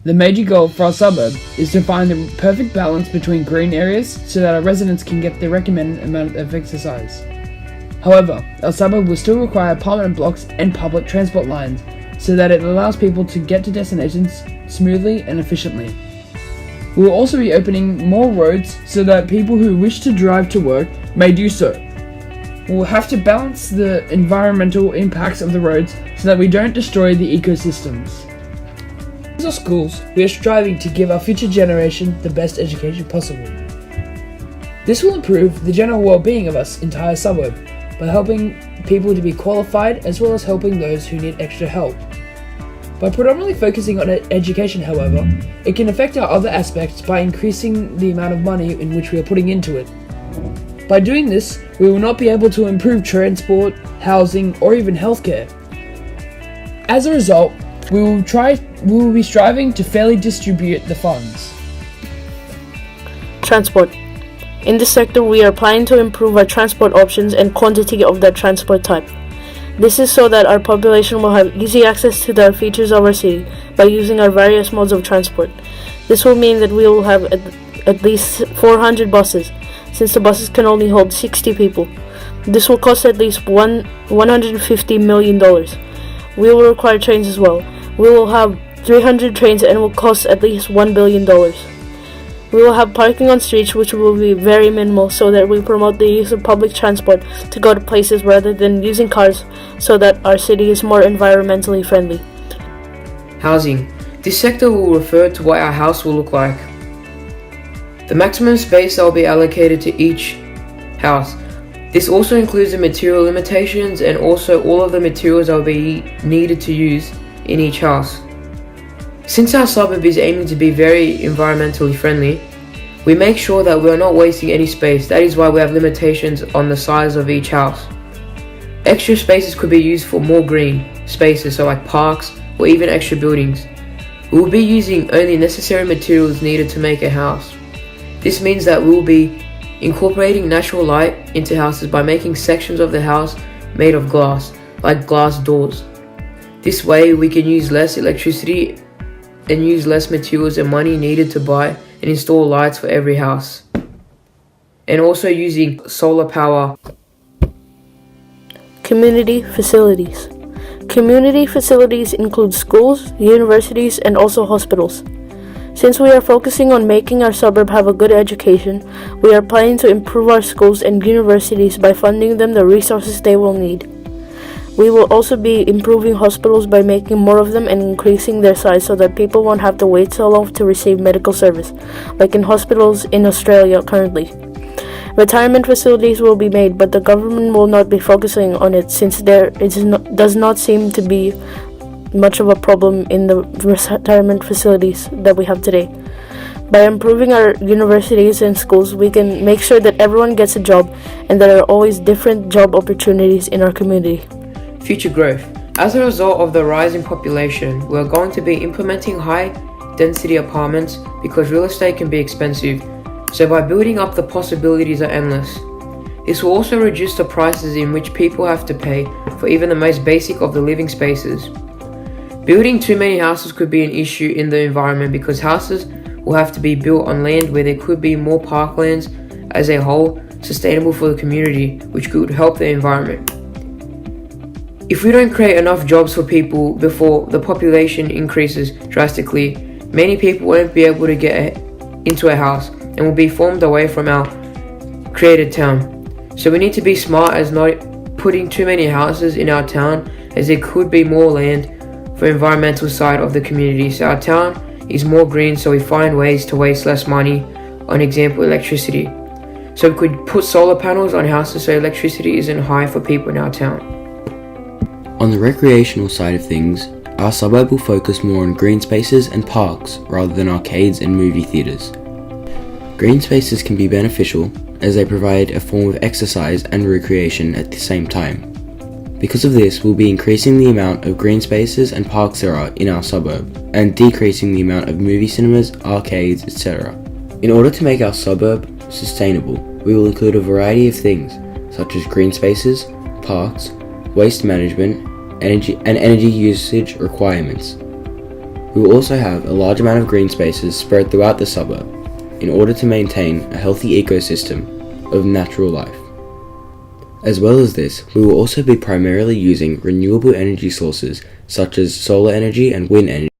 The major goal for our suburb is to find the perfect balance between green areas so that our residents can get the recommended amount of exercise. However, our suburb will still require apartment blocks and public transport lines so that it allows people to get to destinations smoothly and efficiently. We will also be opening more roads so that people who wish to drive to work may do so. We will have to balance the environmental impacts of the roads so that we don't destroy the ecosystems. As our schools, we are striving to give our future generation the best education possible. This will improve the general well-being of our entire suburb by helping people to be qualified as well as helping those who need extra help. By predominantly focusing on education, however, it can affect our other aspects by increasing the amount of money in which we are putting into it. By doing this, we will not be able to improve transport, housing, or even healthcare. As a result, we will be striving to fairly distribute the funds. Transport. In this sector, we are planning to improve our transport options and quantity of that transport type. This is so that our population will have easy access to the features of our city by using our various modes of transport. This will mean that we will have at least 400 buses, since the buses can only hold 60 people. This will cost at least $150 million. We will require trains as well. We will have 300 trains and will cost at least $1 billion. We will have parking on streets which will be very minimal so that we promote the use of public transport to go to places rather than using cars so that our city is more environmentally friendly. Housing. This sector will refer to what our house will look like. The maximum space that will be allocated to each house. This also includes the material limitations and also all of the materials that will be needed to use in each house. Since our suburb is aiming to be very environmentally friendly, we make sure that we are not wasting any space. That is why we have limitations on the size of each house. Extra spaces could be used for more green spaces, so like parks or even extra buildings. We will be using only necessary materials needed to make a house. This means that we will be incorporating natural light into houses by making sections of the house made of glass, like glass doors. This way we can use less electricity and use less materials and money needed to buy and install lights for every house. And also using solar power. Community facilities. Community facilities include schools, universities, and also hospitals. Since we are focusing on making our suburb have a good education, we are planning to improve our schools and universities by funding them the resources they will need. We will also be improving hospitals by making more of them and increasing their size so that people won't have to wait so long to receive medical service, like in hospitals in Australia currently. Retirement facilities will be made, but the government will not be focusing on it since does not seem to be much of a problem in the retirement facilities that we have today. By improving our universities and schools, we can make sure that everyone gets a job and there are always different job opportunities in our community. Future growth. As a result of the rising population, we are going to be implementing high-density apartments because real estate can be expensive. So by building up, the possibilities are endless. This will also reduce the prices in which people have to pay for even the most basic of the living spaces. Building too many houses could be an issue in the environment because houses will have to be built on land where there could be more parklands as a whole, sustainable for the community, which could help the environment. If we don't create enough jobs for people before the population increases drastically, many people won't be able to get into a house and will be formed away from our created town. So we need to be smart as not putting too many houses in our town, as there could be more land for environmental side of the community. So our town is more green, so we find ways to waste less money on example electricity. So we could put solar panels on houses so electricity isn't high for people in our town. On the recreational side of things, our suburb will focus more on green spaces and parks rather than arcades and movie theatres. Green spaces can be beneficial as they provide a form of exercise and recreation at the same time. Because of this, we'll be increasing the amount of green spaces and parks there are in our suburb and decreasing the amount of movie cinemas, arcades, etc. In order to make our suburb sustainable, we will include a variety of things such as green spaces, parks, waste management, energy usage requirements. We will also have a large amount of green spaces spread throughout the suburb in order to maintain a healthy ecosystem of natural life. As well as this, we will also be primarily using renewable energy sources such as solar energy and wind energy